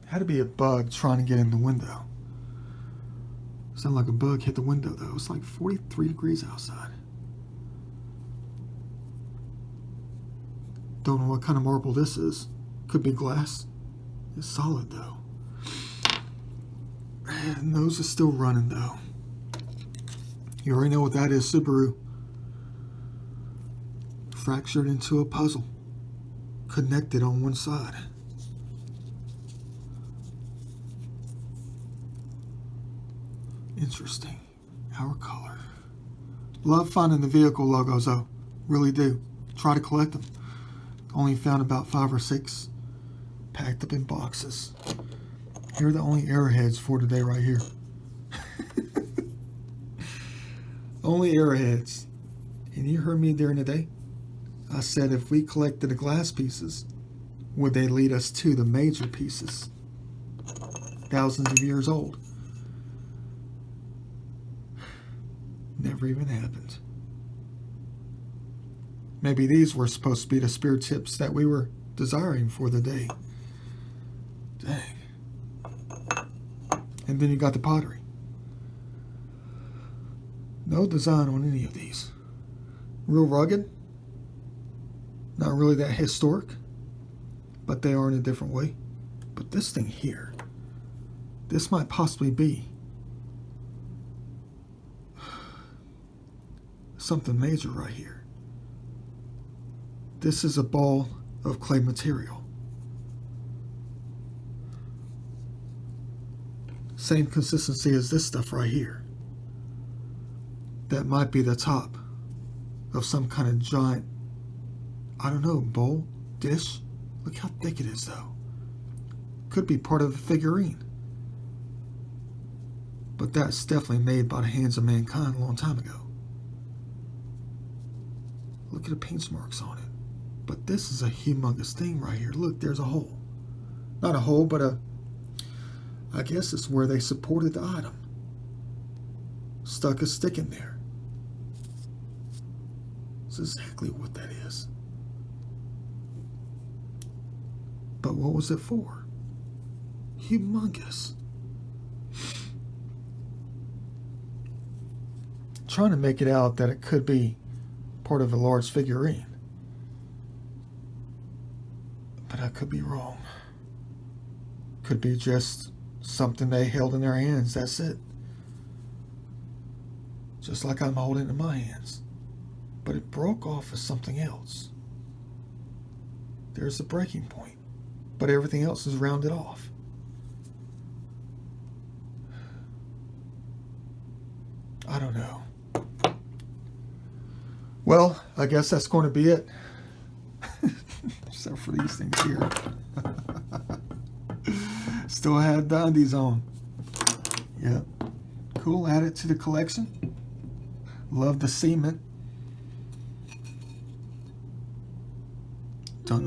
Had to be a bug trying to get in the window. Sounded like a bug hit the window though. It's like 43 degrees outside. Don't know what kind of marble this is. Could be glass. It's solid though. And nose is still running though. You already know what that is, Subaru. Fractured into a puzzle. Connected on one side. Interesting. Our color. Love finding the vehicle logos though. Really do. Try to collect them. Only found about 5 or 6 packed up in boxes. Here are the only arrowheads for today right here. Only arrowheads. And you heard me during the day. I said if we collected the glass pieces, would they lead us to the major pieces? Thousands of years old. Never even happened. Maybe these were supposed to be the spear tips that we were desiring for the day. Dang. And then you got the pottery. No design on any of these. Real rugged. Not really that historic. But they are in a different way. But this thing here. This might possibly be something major right here. This is a ball of clay material. Same consistency as this stuff right here. That might be the top of some kind of giant, I don't know, bowl, dish. Look how thick it is though. Could be part of the figurine. But that's definitely made by the hands of mankind a long time ago. Look at the paint marks on it. But this is a humongous thing right here. Look, there's a hole. Not a hole, but I guess it's where they supported the item. Stuck a stick in there. That's exactly what that is. But what was it for? Humongous. Trying to make it out that it could be part of a large figurine. But I could be wrong. Could be just something they held in their hands, that's it. Just like I'm holding it in my hands. But it broke off of something else. There's the breaking point. But everything else is rounded off. I don't know. Well, I guess that's going to be it. Except for these things here. Still had the undies on. Yep. Cool. Add it to the collection. Love the cement. Don't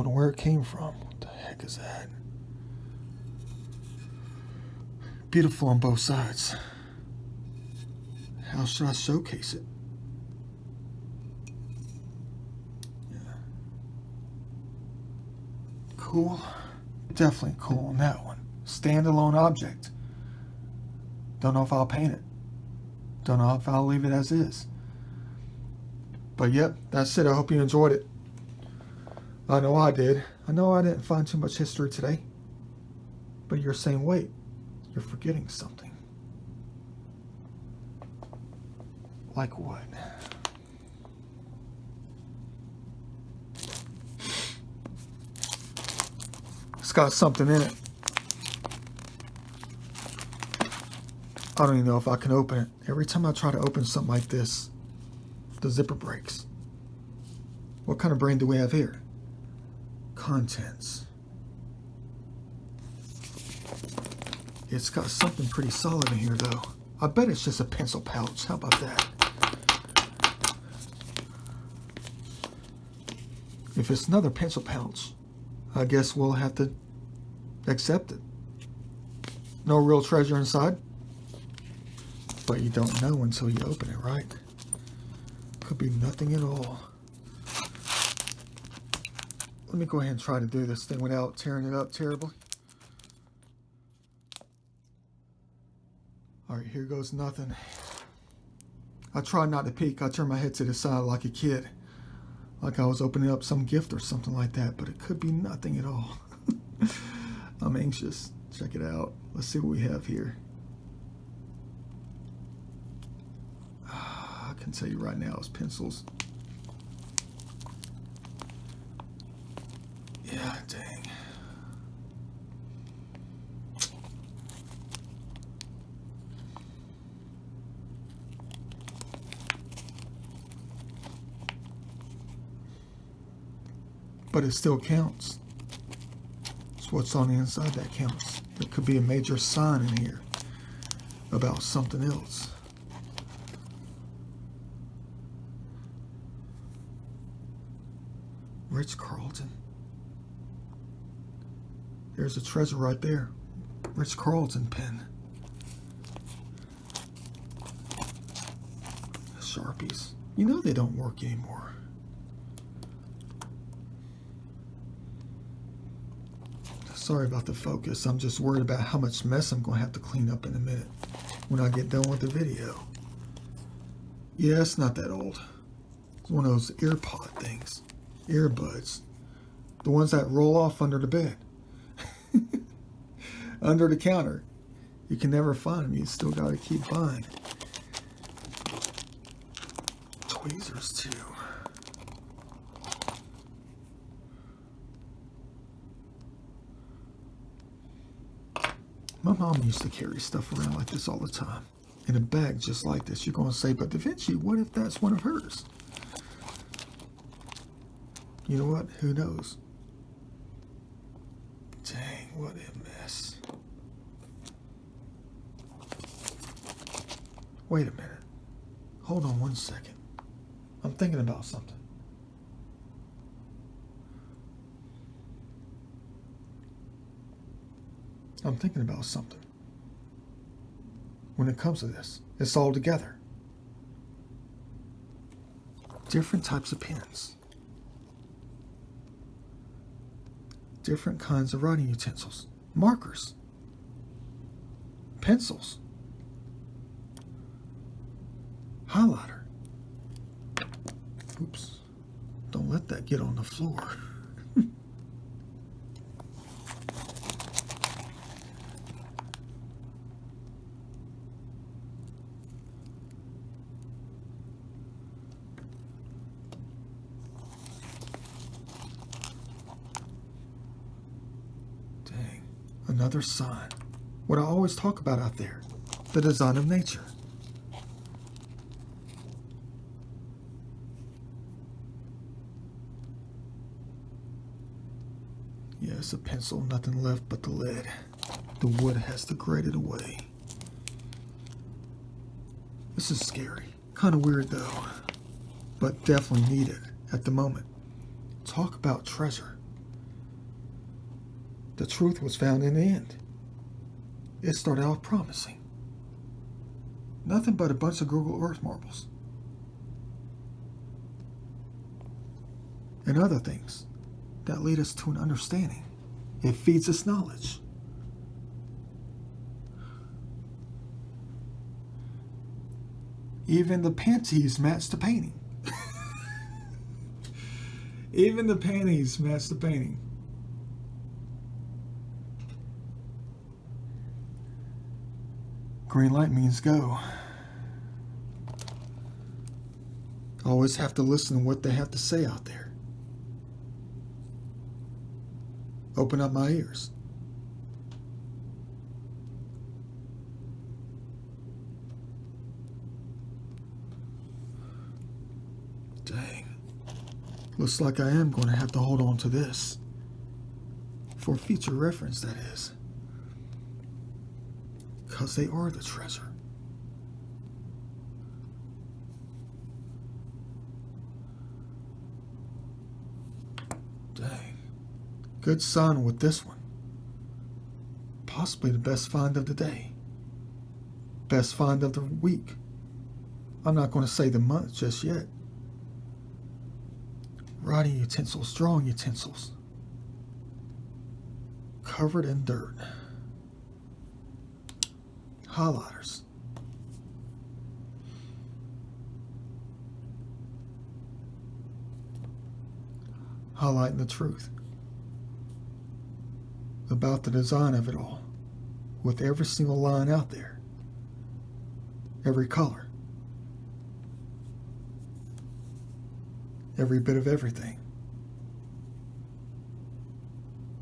know where it came from. What the heck is that? Beautiful on both sides. How should I showcase it? Yeah. Cool. Definitely cool on that one. Standalone object. Don't know if I'll paint it. Don't know if I'll leave it as is. But yep, that's it. I hope you enjoyed it. I know I did. I know I didn't find too much history today. But you're saying, wait, you're forgetting something. Like what? It's got something in it. I don't even know if I can open it. Every time I try to open something like this, the zipper breaks. What kind of brain do we have here? Contents. It's got something pretty solid in here, though. I bet it's just a pencil pouch. How about that? If it's another pencil pouch, I guess we'll have to accept it. No real treasure inside. But you don't know until you open it, right? Could be nothing at all. Let me go ahead and try to do this thing without tearing it up terribly. Alright, here goes nothing. I try not to peek. I turn my head to the side like a kid. Like I was opening up some gift or something like that. But it could be nothing at all. I'm anxious. Check it out. Let's see what we have here. I can tell you right now it's pencils. Yeah, dang. But it still counts. It's what's on the inside that counts. There could be a major sign in here about something else. Rich Carlton. There's a treasure right there. Rich Carlton pen. Sharpies. You know they don't work anymore. Sorry about the focus. I'm just worried about how much mess I'm going to have to clean up in a minute when I get done with the video. Yeah, it's not that old. It's one of those earpod things. Earbuds. The ones that roll off under the bed. Under the counter. You can never find them. You still got to keep buying. Tweezers too. My mom used to carry stuff around like this all the time. In a bag just like this. You're going to say, but Da Vinci, what if that's one of hers? You know what? Who knows? Dang, what a mess. Wait a minute. Hold on one second. I'm thinking about something. I'm thinking about something. When it comes to this, it's all together. Different types of pens. Different kinds of writing utensils. Markers. Pencils. Highlighter. Oops. Don't let that get on the floor. Dang. Another sign. What I always talk about out there. The design of nature. Yes, a pencil, nothing left but the lead. The wood has degraded away. This is scary. Kind of weird though, but definitely needed at the moment. Talk about treasure. The truth was found in the end. It started off promising. Nothing but a bunch of Google Earth marbles. And other things that lead us to an understanding. It feeds us knowledge. Even the panties match the painting. Even the panties match the painting. Green light means go. Always have to listen to what they have to say out there. Open up my ears. Dang. Looks like I am going to have to hold on to this. For future reference, that is. Because they are the treasure. Dang. Good sign with this one. Possibly the best find of the day. Best find of the week. I'm not going to say the month just yet. Writing utensils, drawing utensils. Covered in dirt. Highlighters. Highlighting the truth about the design of it all, with every single line out there, every color, every bit of everything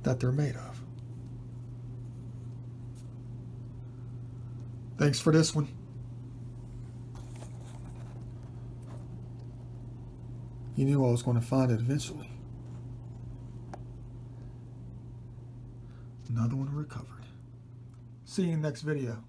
that they're made of. Thanks for this one. You knew I was going to find it eventually. Another one recovered. See you in the next video.